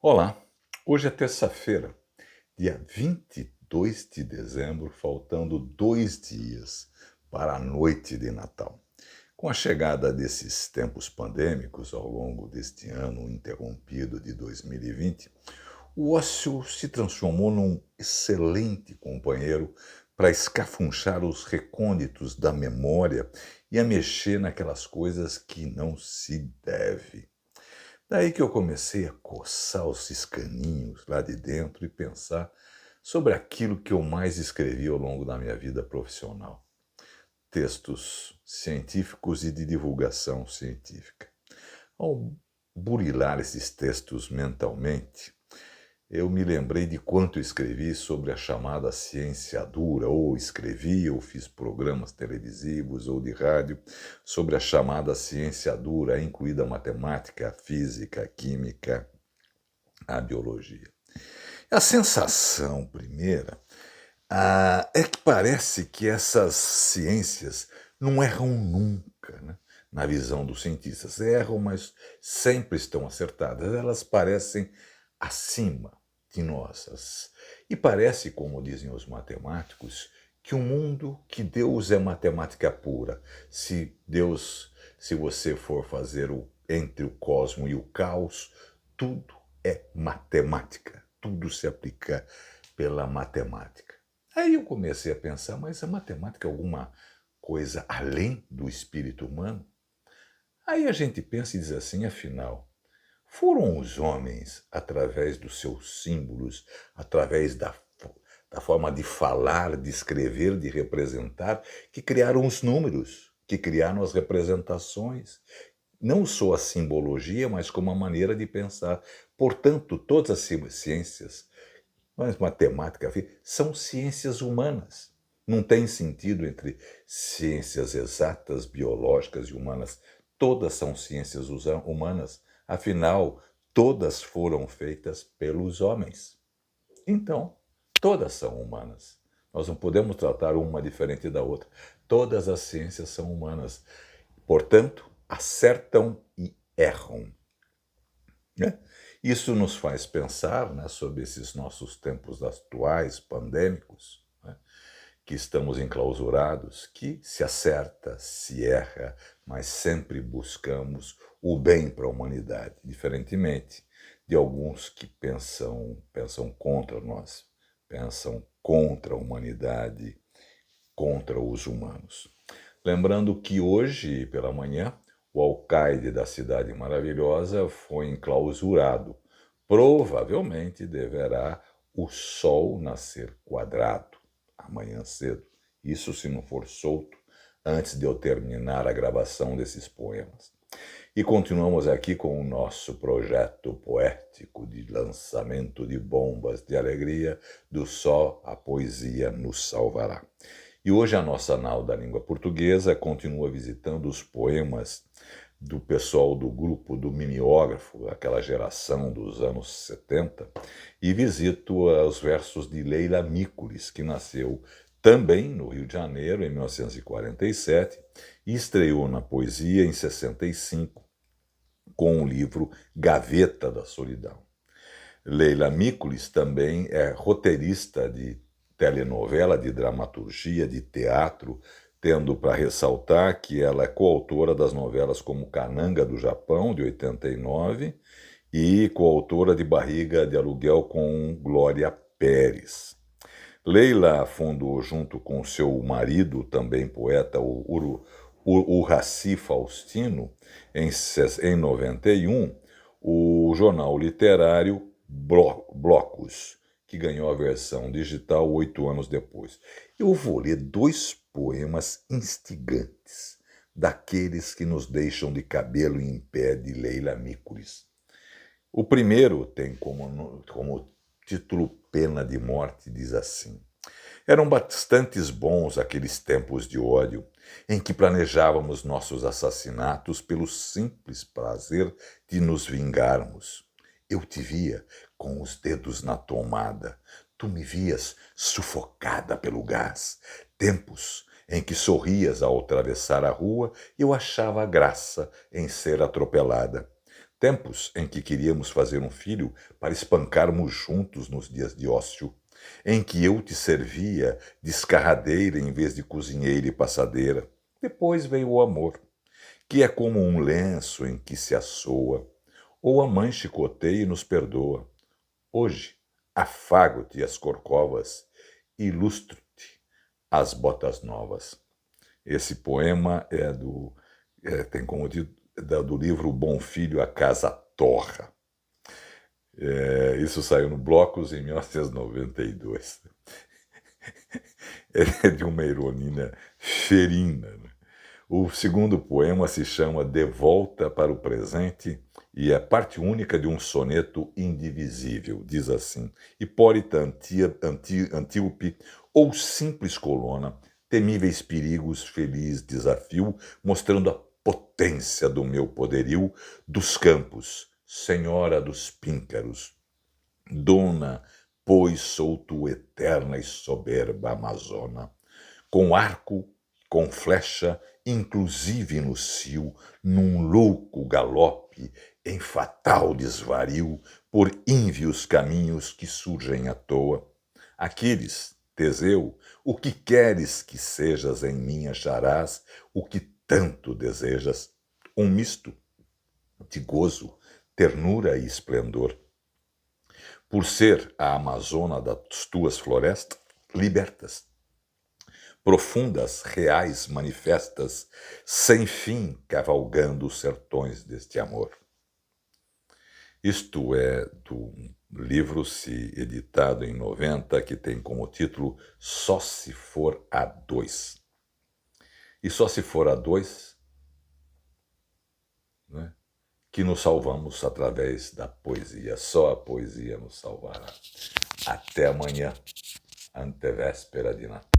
Olá, hoje é terça-feira, dia 22 de dezembro, faltando 2 dias para a noite de Natal. Com a chegada desses tempos pandêmicos ao longo deste ano interrompido de 2020, o ócio se transformou num excelente companheiro para escafunchar os recônditos da memória e a mexer naquelas coisas que não se deve. Daí que eu comecei a coçar os escaninhos lá de dentro e pensar sobre aquilo que eu mais escrevi ao longo da minha vida profissional. Textos científicos e de divulgação científica. Ao burilar esses textos mentalmente, eu me lembrei de quanto escrevi sobre a chamada ciência dura, ou escrevi ou fiz programas televisivos ou de rádio sobre a chamada ciência dura, incluída a matemática, a física, a química, a biologia. A sensação primeira é que parece que essas ciências não erram nunca, né? Na visão dos cientistas. Erram, mas sempre estão acertadas. Elas parecem acima de nós. E parece, como dizem os matemáticos, que o mundo, que Deus é matemática pura. Se você for fazer entre o cosmo e o caos, tudo é matemática. Tudo se aplica pela matemática. Aí eu comecei a pensar, mas a matemática é alguma coisa além do espírito humano? Aí a gente pensa e diz assim, afinal, foram os homens, através dos seus símbolos, através da forma de falar, de escrever, de representar, que criaram os números, que criaram as representações. Não só a simbologia, mas como a maneira de pensar. Portanto, todas as ciências, mas matemática, são ciências humanas. Não tem sentido entre ciências exatas, biológicas e humanas. Todas são ciências humanas. Afinal, todas foram feitas pelos homens. Então, todas são humanas. Nós não podemos tratar uma diferente da outra. Todas as ciências são humanas. Portanto, acertam e erram. Né? Isso nos faz pensar, né, sobre esses nossos tempos atuais, pandêmicos, né, que estamos enclausurados, que se acerta, se erra, mas sempre buscamos o bem para a humanidade, diferentemente de alguns que pensam contra nós, pensam contra a humanidade, contra os humanos. Lembrando que hoje, pela manhã, o alcaide da Cidade Maravilhosa foi enclausurado. Provavelmente deverá o sol nascer quadrado amanhã cedo. Isso se não for solto antes de eu terminar a gravação desses poemas. E continuamos aqui com o nosso projeto poético de lançamento de bombas de alegria, do Só a Poesia nos Salvará. E hoje a nossa nau da língua portuguesa continua visitando os poemas do pessoal do grupo do mimeógrafo, aquela geração dos anos 70, e visito os versos de Leila Mícolis, que nasceu também no Rio de Janeiro, em 1947, e estreou na poesia em 65, com o livro Gaveta da Solidão. Leila Mícolis também é roteirista de telenovela, de dramaturgia, de teatro, tendo para ressaltar que ela é coautora das novelas como Cananga do Japão, de 89, e coautora de Barriga de Aluguel com Glória Pérez. Leila fundou, junto com seu marido, também poeta, o Raci Faustino, em 91, o jornal literário Blocos, que ganhou a versão digital 8 anos depois. Eu vou ler 2 poemas instigantes, daqueles que nos deixam de cabelo em pé, de Leila Mícolis. O primeiro tem como título Pena de Morte, diz assim: eram bastantes bons aqueles tempos de ódio, em que planejávamos nossos assassinatos pelo simples prazer de nos vingarmos. Eu te via com os dedos na tomada, tu me vias sufocada pelo gás. Tempos em que sorrias ao atravessar a rua, eu achava graça em ser atropelada. Tempos em que queríamos fazer um filho para espancarmos juntos nos dias de ócio, em que eu te servia de escarradeira em vez de cozinheira e passadeira. Depois veio o amor, que é como um lenço em que se assoa, ou a mãe chicoteia e nos perdoa. Hoje, afago-te as corcovas e lustro-te as botas novas. Esse poema tem como título do livro Bom Filho, a Casa Torra. Isso saiu no Blocos em 1992. É de uma ironia ferina, né? O segundo poema se chama De Volta para o Presente e é parte única de um soneto indivisível. Diz assim: Hipólita, Antíope ou simples colona, temíveis perigos, feliz desafio, mostrando a potência do meu poderio, dos campos, senhora dos píncaros, dona, pois sou tu eterna e soberba Amazona, com arco, com flecha, inclusive no cio, num louco galope, em fatal desvario, por ínvios caminhos que surgem à toa. Aquiles, Teseu, o que queres que sejas em mim acharás, o que tanto desejas, um misto de gozo, ternura e esplendor. Por ser a Amazona das tuas florestas, libertas, profundas, reais, manifestas, sem fim, cavalgando os sertões deste amor. Isto é do livro-se editado em 90, que tem como título Só se for a dois. E só se for a dois, né, que nos salvamos através da poesia. Só a poesia nos salvará. Até amanhã, antevéspera de Natal.